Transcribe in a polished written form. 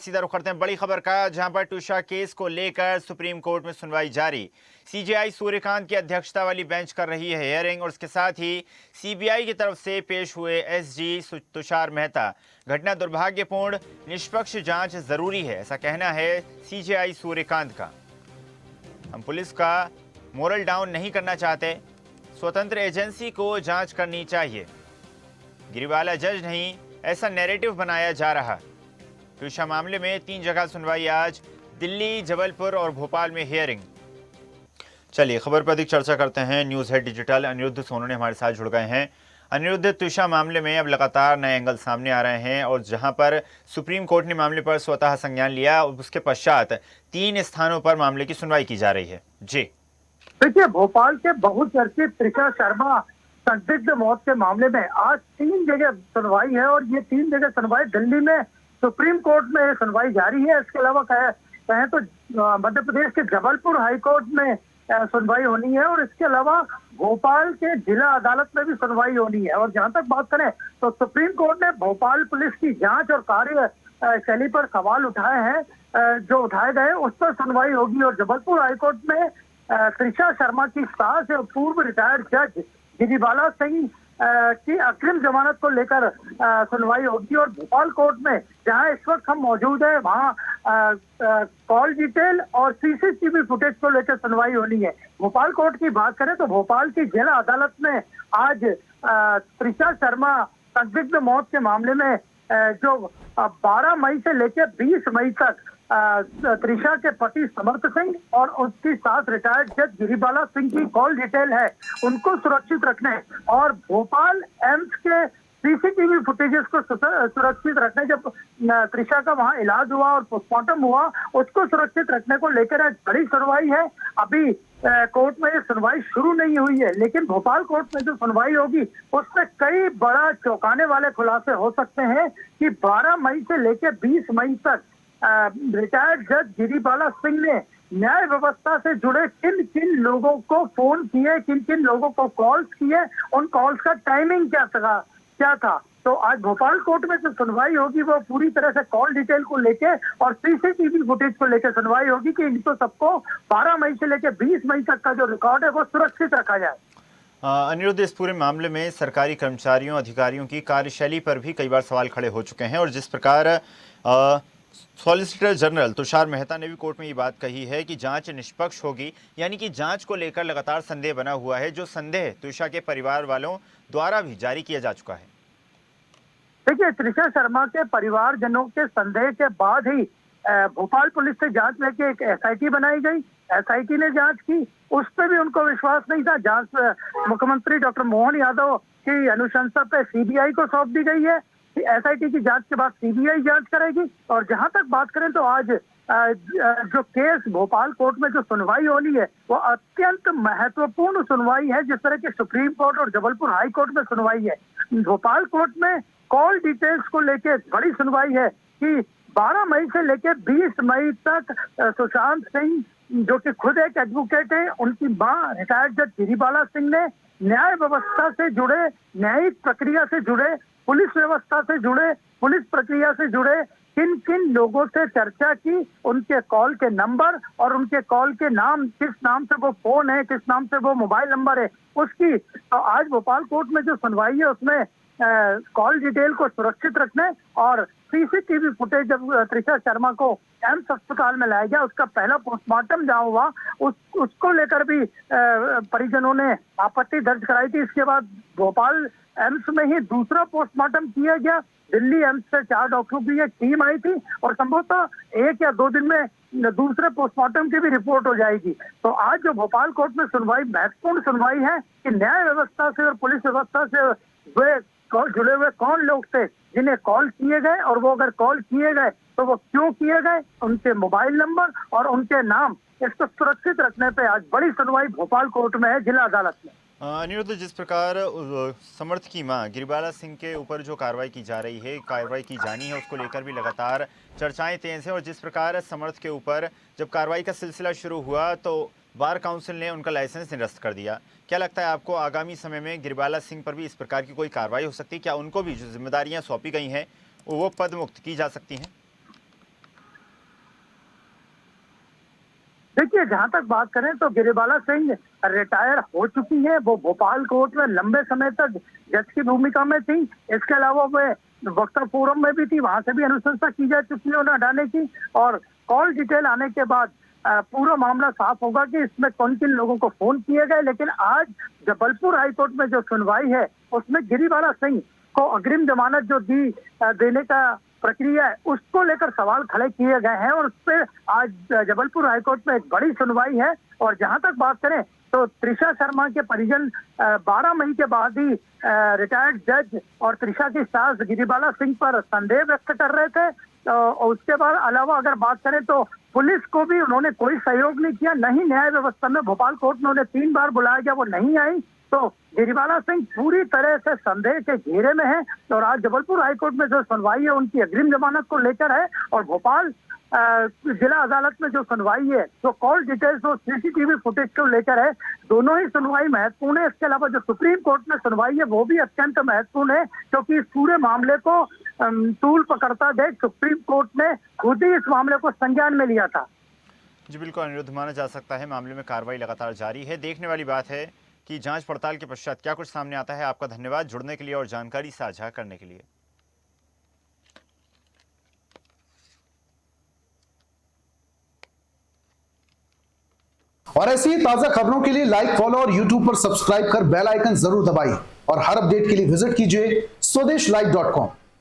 सीधा रुख करते हैं बड़ी खबर का, जहां पर टूषा केस को लेकर सुप्रीम कोर्ट में सुनवाई जारी। सीजेआई सूर्यकांत की अध्यक्षता वाली बेंच कर रही है हियरिंग और उसके साथ ही सीबीआई की तरफ से पेश हुए एसजी तुषार मेहता। घटना दुर्भाग्यपूर्ण, निष्पक्ष जांच जरूरी है, ऐसा कहना है सीजेआई सूर्यकांत का। हम पुलिस का मोरल डाउन नहीं करना चाहते, स्वतंत्र एजेंसी को जांच करनी चाहिए। गिरीवाला जज नहीं, ऐसा नैरेटिव बनाया जा रहा। टूषा मामले में 3 जगह सुनवाई आज, दिल्ली, जबलपुर और भोपाल में हियरिंग। चलिए खबर पर अधिक चर्चा करते हैं। News head digital Anirudh Sonu हमारे साथ जुड़ गए हैं। अनिरुद्ध, टूषा मामले में अब लगातार नए एंगल सामने आ रहे हैं और जहां पर सुप्रीम कोर्ट ने मामले पर स्वतः संज्ञान लिया, उसके पश्चात 3 स्थानों पर मामले की सुनवाई की जा रही है। जी देखिए, भोपाल के बहुचर्चित त्रिशा शर्मा संदिग्ध मौत के मामले में आज 3 जगह सुनवाई है और ये 3 जगह सुनवाई दिल्ली में सुप्रीम कोर्ट में सुनवाई जारी है। इसके अलावा कहें तो मध्य प्रदेश के जबलपुर हाई कोर्ट में सुनवाई होनी है और इसके अलावा भोपाल के जिला अदालत में भी सुनवाई होनी है। और जहां तक बात करें तो सुप्रीम कोर्ट ने भोपाल पुलिस की जांच और कार्य शैली पर सवाल उठाए हैं, जो उठाए गए उस पर सुनवाई होगी। और जबलपुर हाईकोर्ट में त्रिशा शर्मा की सास और पूर्व रिटायर्ड जज गिरिबाला सिंह की अग्रिम जमानत को लेकर सुनवाई होगी। और भोपाल कोर्ट में जहां इस वक्त हम मौजूद है, वहां कॉल डिटेल और सीसीटीवी फुटेज को लेकर सुनवाई होनी है। भोपाल कोर्ट की बात करें तो भोपाल की जिला अदालत में आज त्रिशा शर्मा संदिग्ध मौत के मामले में जो 12 मई से लेकर 20 मई तक त्रिशा के पति समर्थ सिंह और उसकी सास रिटायर्ड जज गिरिबाला सिंह की कॉल डिटेल है, उनको सुरक्षित रखने और भोपाल एम्स के सीसीटीवी फुटेजेस को सुरक्षित रखने, जब त्रिशा का वहां इलाज हुआ और पोस्टमार्टम हुआ, उसको सुरक्षित रखने को लेकर आज बड़ी सुनवाई है। अभी कोर्ट में ये सुनवाई शुरू नहीं हुई है, लेकिन भोपाल कोर्ट में जो सुनवाई होगी उसमें कई बड़ा चौंकाने वाले खुलासे हो सकते हैं कि 12 मई से लेकर 20 मई तक रिटायर्ड जज गिरिबाला सिंह ने न्याय व्यवस्था से जुड़े किन किन लोगों को फोन किए, किन किन लोगों को कॉल्स किए, उन कॉल्स का टाइमिंग क्या था। तो आज भोपाल कोर्ट में जो सुनवाई होगी वो पूरी तरह से कॉल डिटेल को लेके और सीसीटीवी फुटेज को लेकर सुनवाई होगी कि इनको सबको 12 मई से लेकर 20 मई तक का जो रिकॉर्ड है वो सुरक्षित रखा जाए। अनिरुद्ध, इस पूरे मामले में सरकारी कर्मचारियों, अधिकारियों की कार्यशैली पर भी कई बार सवाल खड़े हो चुके हैं और जिस प्रकार सॉलिसिटर जनरल तुषार मेहता ने भी कोर्ट में ये बात कही है कि जांच निष्पक्ष होगी, यानी कि जांच को लेकर लगातार संदेह बना हुआ है, जो संदेह त्रिशा के परिवार वालों द्वारा भी जारी किया जा चुका है। देखिए, त्रिशा शर्मा के परिवारजनों के संदेह के बाद ही भोपाल पुलिस से जांच लेके एक एसआईटी बनाई गई। एसआईटी ने जांच की, उस पर भी उनको विश्वास नहीं था। जांच मुख्यमंत्री डॉक्टर मोहन यादव की अनुशंसा पे सीबीआई को सौंप दी गई है। एसआईटी की जांच के बाद सीबीआई जांच करेगी। और जहां तक बात करें तो आज जो केस भोपाल कोर्ट में जो सुनवाई होनी है वो अत्यंत महत्वपूर्ण सुनवाई है। जिस तरह के सुप्रीम कोर्ट और जबलपुर हाई कोर्ट में सुनवाई है, भोपाल कोर्ट में कॉल डिटेल्स को लेकर बड़ी सुनवाई है कि 12 मई से लेकर 20 मई तक सुशांत सिंह, जो कि खुद एक एडवोकेट है, उनकी मां रिटायर्ड जज गिरिबाला सिंह ने न्याय व्यवस्था से जुड़े, न्यायिक प्रक्रिया से जुड़े, पुलिस व्यवस्था से जुड़े, पुलिस प्रक्रिया से जुड़े किन किन लोगों से चर्चा की, उनके कॉल के नंबर और उनके कॉल के नाम, किस नाम से वो फोन है, किस नाम से वो मोबाइल नंबर है, उसकी। तो आज भोपाल कोर्ट में जो सुनवाई है उसमें कॉल डिटेल को सुरक्षित रखने और सीसीटीवी फुटेज जब त्रिशा शर्मा को एम्स अस्पताल में लाया गया, उसका पहला पोस्टमार्टम जहां हुआ उसको लेकर भी परिजनों ने आपत्ति दर्ज कराई थी। इसके बाद भोपाल एम्स में ही दूसरा पोस्टमार्टम किया गया। दिल्ली एम्स से 4 डॉक्टरों की एक टीम आई थी और संभवतः 1 या 2 दिन में दूसरे पोस्टमार्टम की भी रिपोर्ट हो जाएगी। तो आज जो भोपाल कोर्ट में सुनवाई, महत्वपूर्ण सुनवाई है कि न्याय व्यवस्था से और पुलिस व्यवस्था से वे जुड़े हुए कौन लोग थे जिन्हें कॉल किए गए, और वो अगर कॉल किए गए तो वो क्यों किए गए, उनके मोबाइल नंबर और उनके नाम, इसको सुरक्षित रखने पे आज बड़ी सुनवाई भोपाल कोर्ट में है, जिला अदालत में। अनिरुद्ध, जिस प्रकार समर्थ की मां गिरिबाला सिंह के ऊपर जो कार्रवाई की जा रही है, कार्रवाई की जानी है, उसको लेकर भी लगातार चर्चाएं तेज हैं और जिस प्रकार समर्थ के ऊपर जब कार्रवाई का सिलसिला शुरू हुआ तो बार काउंसिल ने उनका लाइसेंस निरस्त कर दिया। क्या लगता है आपको आगामी समय में गिरिबाला सिंह पर भी इस प्रकार की कोई कार्रवाई हो सकती है? क्या उनको भी जो जिम्मेदारियां सौंपी गई हैं वो पद मुक्त की जा सकती हैं? देखिए, जहां तक बात करें तो गिरिबाला सिंह रिटायर हो चुकी है। वो भोपाल कोर्ट में लंबे समय तक जज की भूमिका में थी। इसके अलावा वे वक्ता फोरम में भी थी, वहां से भी अनुशंसा की जा चुकी है उन्हें हटाने की। और कॉल डिटेल आने के बाद पूरा मामला साफ होगा कि इसमें कौन किन लोगों को फोन किए गए। लेकिन आज जबलपुर हाईकोर्ट में जो सुनवाई है उसमें गिरिबाला सिंह को अग्रिम जमानत जो देने का प्रक्रिया है उसको लेकर सवाल खड़े किए गए हैं और उस पर आज जबलपुर हाईकोर्ट में एक बड़ी सुनवाई है। और जहां तक बात करें तो त्रिशा शर्मा के परिजन 12 मई के बाद ही रिटायर्ड जज और त्रिशा की सास गिरिबाला सिंह पर संदेह व्यक्त कर रहे थे। और उसके बाद अलावा अगर बात करें तो पुलिस को भी उन्होंने कोई सहयोग नहीं किया, नहीं न्याय व्यवस्था में। भोपाल कोर्ट में उन्हें 3 बार बुलाया गया, वो नहीं आई। तो गिरिबाला सिंह पूरी तरह से संदेह के घेरे में है। और आज जबलपुर हाईकोर्ट में जो सुनवाई है उनकी अग्रिम जमानत को लेकर है। और भोपाल जिला अदालत में जो सुनवाई है, जो कॉल डिटेल्स और सीसीटीवी फुटेज को लेकर है, दोनों ही सुनवाई महत्वपूर्ण है। इसके अलावा जो सुप्रीम कोर्ट में सुनवाई है वो भी अत्यंत महत्वपूर्ण है, क्योंकि इस पूरे मामले को तूल पकड़ता देख सुप्रीम कोर्ट ने खुद ही इस मामले को संज्ञान में लिया था। जी बिल्कुल, अनिरुद्ध, माना जा सकता है मामले में कार्रवाई लगातार जारी है। देखने वाली बात है कि जांच पड़ताल के पश्चात क्या कुछ सामने आता है। आपका धन्यवाद जुड़ने के लिए और जानकारी साझा करने के लिए। और ऐसी ही ताजा खबरों के लिए लाइक, फॉलो और यूट्यूब पर सब्सक्राइब कर बेल आइकन जरूर दबाइए। और हर अपडेट के लिए विजिट कीजिए स्वदेशलाइव.com।